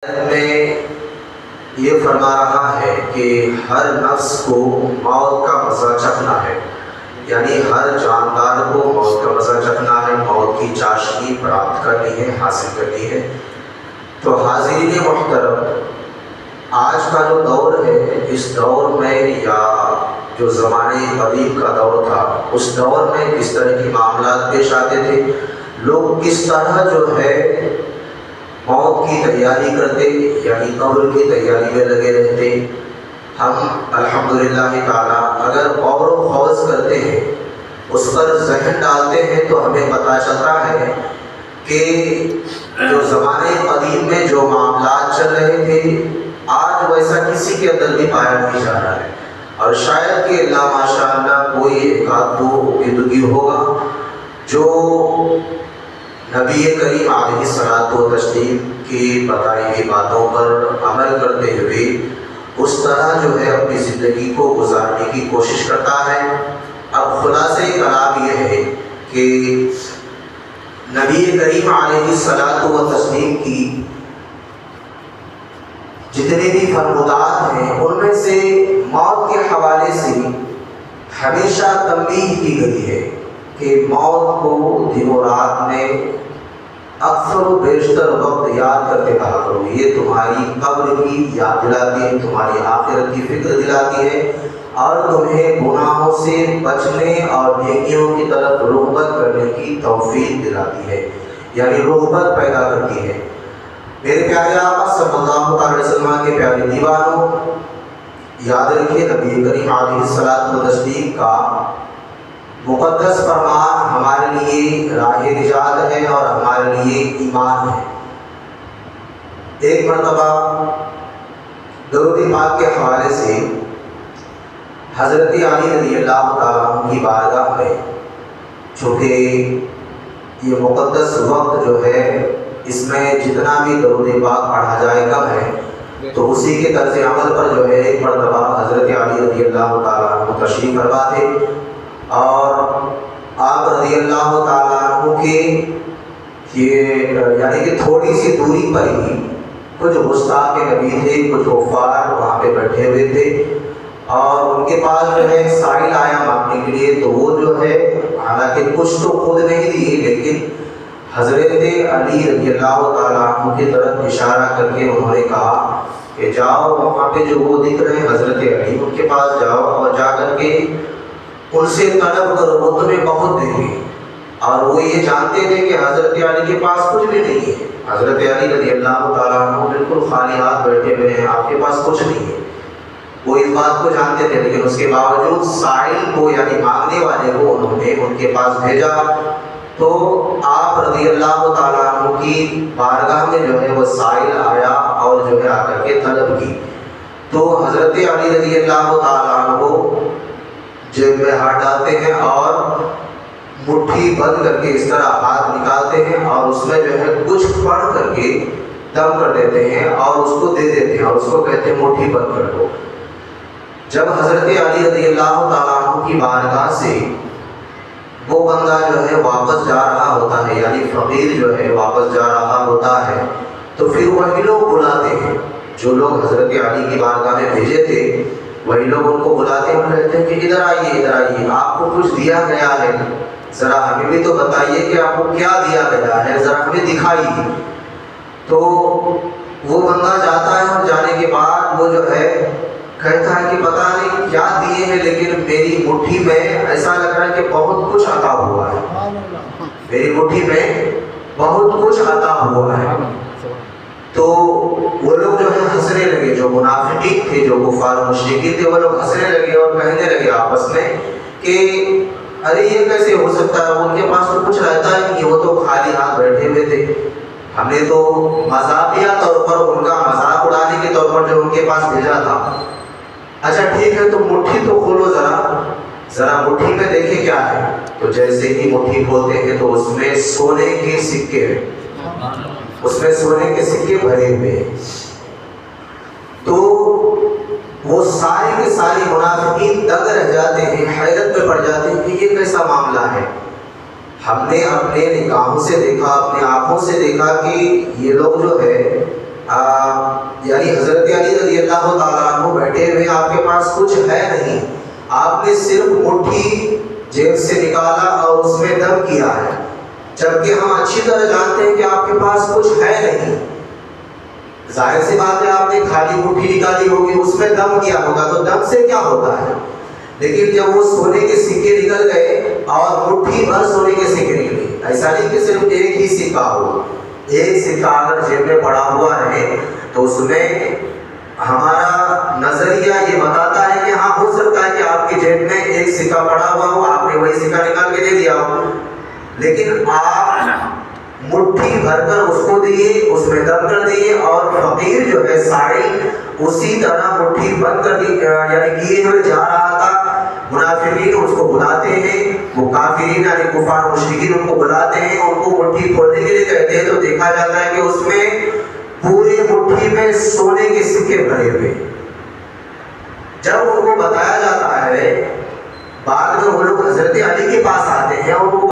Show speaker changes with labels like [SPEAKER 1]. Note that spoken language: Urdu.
[SPEAKER 1] میں یہ فرما رہا ہے کہ ہر نفس کو موت کا مزہ چکھنا ہے، یعنی ہر جاندار کو موت کا مزہ چکھنا ہے، موت کی چاشنی پراپت کرنی ہے، حاصل کرنی ہے۔ تو حاضرین محترم، آج کا جو دور ہے، اس دور میں یا جو زمانے قدیم کا دور تھا، اس دور میں کس طرح کی معاملات پیش آتے تھے، لوگ کس طرح جو ہے موت کی تیاری کرتے، یعنی قبر کی تیاری میں لگے رہتے۔ ہم الحمدللہ تعالیٰ اگر غور و خوض کرتے ہیں، اس پر ذہن ڈالتے ہیں، تو ہمیں پتہ چلتا ہے کہ جو زمانے قدیم میں جو معاملات چل رہے تھے، آج ویسا کسی کے اندر بھی پایا نہیں جا رہا ہے، اور شاید کہ اللہ ماشاءاللہ کوئی ایک آدھ دو زندگی ہوگا جو نبی کریم علیہ الصلوۃ والتسلیم کی بتائی ہوئی باتوں پر عمل کرتے ہوئے اس طرح جو ہے اپنی زندگی کو گزارنے کی کوشش کرتا ہے۔ اب خلاصہ کلام یہ ہے کہ نبی کریم علیہ الصلوۃ والتسلیم کی جتنے بھی فرمودات ہیں، ان میں سے موت کے حوالے سے ہمیشہ تنبیہ کی گئی ہے کہ موت کو دن و رات میں اکثر و بیشتر وقت یاد کرتے رہا کرو۔ یہ تمہاری قبر کی یاد دلاتی ہے، تمہاری آخرت کی فکر دلاتی ہے، اور تمہیں گناہوں سے بچنے اور نیکیوں کی طرف رغبت کرنے کی توفیق دلاتی ہے، یعنی رغبت پیدا کرتی ہے۔ میرے پیارے آقا صلی اللہ علیہ وسلم کے پیارے دیوانوں، یاد رکھیے نبی کریم علیہ الصلوۃ والتسلیم کا مقدس فرمان ہمارے لیے راہ نجات ہے اور ہمارے لیے ایمان ہے۔ ایک مرتبہ درود پاک کے حوالے سے حضرت علی رضی اللہ تعالیٰ عنہ کی بارگاہ میں، چونکہ یہ مقدس وقت جو ہے، اس میں جتنا بھی درود پاک پڑھا جائے کم ہے، تو اسی کے طرز عمل پر جو ہے ایک مرتبہ حضرت علی رضی اللہ تعالیٰ عنہ تشریف فرما تھے، اور آپ رضی اللہ تعالیٰ عنہ کے یہ یعنی کہ تھوڑی سی دوری پر ہی کچھ گستاخ نبی تھے، کچھ کفار وہاں پہ بیٹھے ہوئے تھے، اور ان کے پاس جو ہے سائل آیا مانگنے کے لیے، تو وہ جو ہے حالانکہ کچھ تو خود نہیں دیے، لیکن حضرت علی رضی اللہ تعالیٰ عنہ کی طرف اشارہ کر کے انہوں نے کہا کہ جاؤ وہاں پہ جو وہ دکھ رہے ہیں حضرت علی، ان کے پاس جاؤ اور جا کر کے ان سے طلب کرو، وہ تمہیں بہت دیں گے۔ اور وہ یہ جانتے تھے کہ حضرت علی کے پاس کچھ بھی نہیں ہے، حضرت علی رضی اللہ تعالیٰ عنہ بالکل خالی ہاتھ بیٹھے ہوئے ہیں، آپ کے پاس کچھ نہیں ہے، وہ اس بات کو جانتے تھے، لیکن اس کے باوجود سائل کو یعنی مانگنے والے کو انہوں نے ان کے پاس بھیجا۔ تو آپ رضی اللہ تعالیٰ عنہ کی بارگاہ میں جو ہے وہ سائل آیا اور جو ہے آ کر کے طلب کی، تو حضرت علی رضی اللہ تعالیٰ عنہ جیب میں ہاتھ ڈالتے ہیں اور مٹھی بند کر کے اس طرح ہاتھ نکالتے ہیں، اور اس میں جو ہے کچھ پڑھ کر کے دم کر دیتے ہیں اور اس کو دے دیتے ہیں، اور اس کو کہتے ہیں مٹھی بند کر دو۔ جب حضرت علی رضی اللہ تعالیٰ عنہ کی بارگاہ سے وہ بندہ جو ہے واپس جا رہا ہوتا ہے، یعنی فقیر جو ہے واپس جا رہا ہوتا ہے، تو پھر وہی لوگ بلاتے ہیں جو لوگ حضرت علی کی بارگاہ میں بھیجے تھے، وہی لوگ ان کو بلاتے ہیں اور کہتے ہیں کہ ادھر آئیے، ادھر آئیے، آپ کو کچھ دیا گیا ہے، ذرا ہمیں بھی تو بتائیے کہ آپ کو کیا دیا گیا ہے، ذرا ہمیں دکھائیے۔ تو وہ بندہ جاتا ہے، اور جانے کے بعد وہ جو ہے کہتا ہے کہ پتہ نہیں کیا دیے ہیں، لیکن میری مٹھی میں ایسا لگ رہا ہے کہ بہت کچھ عطا ہوا ہے، میری مٹھی میں بہت کچھ عطا ہوا ہے۔ تو وہ لوگ جو ہے ہنسنے لگے، جو منافقین تھے، جو کفار و مشرکین تھے، وہ لوگ ہنسنے لگے اور کہنے لگے آپس میں کہ ارے یہ کیسے ہو سکتا ہے، ان کے پاس تو کچھ رہتا ہی نہیں، وہ تو خالی ہاتھ بیٹھے ہوئے تھے، ہم نے تو مذاقیہ طور پر ان کا مذاق اڑانے کے طور پر جو ان کے پاس بھیجا تھا۔ اچھا ٹھیک ہے، تو مٹھی تو کھولو، ذرا مٹھی میں دیکھیں کیا ہے۔ تو جیسے ہی مٹھی کھولتے ہیں تو اس میں سونے کے سکے ہیں، اس میں سونے کے سکے بھرے ہوئے ہیں۔ تو وہ سارے کے سارے منافقین دنگ رہ جاتے ہیں، حیرت میں پڑ جاتے ہیں کہ یہ کیسا معاملہ ہے۔ ہم نے اپنے نگاہوں سے دیکھا، اپنے آنکھوں سے دیکھا کہ یہ لوگ جو ہے یعنی حضرت علی رضی اللہ تعالیٰ عنہ بیٹھے ہوئے، آپ کے پاس کچھ ہے نہیں، آپ نے صرف مٹھی جیب سے نکالا اور اس میں دم کیا ہے، جبکہ ہم اچھی طرح جانتے ہیں کہ آپ کے پاس کچھ ہے نہیں۔ ظاہر سی بات ہے آپ نے خالی مٹھی نکالی ہوگی، اس میں دم کیا ہوگا، تو دم سے کیا ہوتا ہے؟ لیکن جب وہ سونے کے سکے نکل گئے اور مٹھی بھر سونے کے سکے نکلے، ایسا نہیں کہ صرف ایک ہی سکہ ہو، ایک سکہ اگر جیب میں پڑا ہوا رہے تو اس میں ہمارا نظریہ یہ بتاتا ہے کہ ہاں ہو سکتا ہے کہ آپ کی جیب میں ایک سکہ پڑا ہوا ہو، آپ نے وہی سکہ نکال کے دے دیا ہو، لیکن آپ مٹھی بھر کر اس کو دیے، اس میں دم کر دیے، اور فقیر جو ہے سائی اسی طرح مٹھی بند کر دی، یعنی کیے ہوئے جا رہا تھا۔ منافقین اس کو بلاتے ہیں، وہ کافرین یعنی کفار مشرکین ان کو بلاتے ہیں، ان کو مٹھی کھولنے کے لیے کہتے ہیں، تو دیکھا جاتا ہے کہ اس میں پوری مٹھی میں سونے کے سکے بھرے ہوئے۔ جب ان کو بتایا جاتا ہے، بعد میں وہ لوگ حضرت علی کے پاس آتے ہیں اور ان کو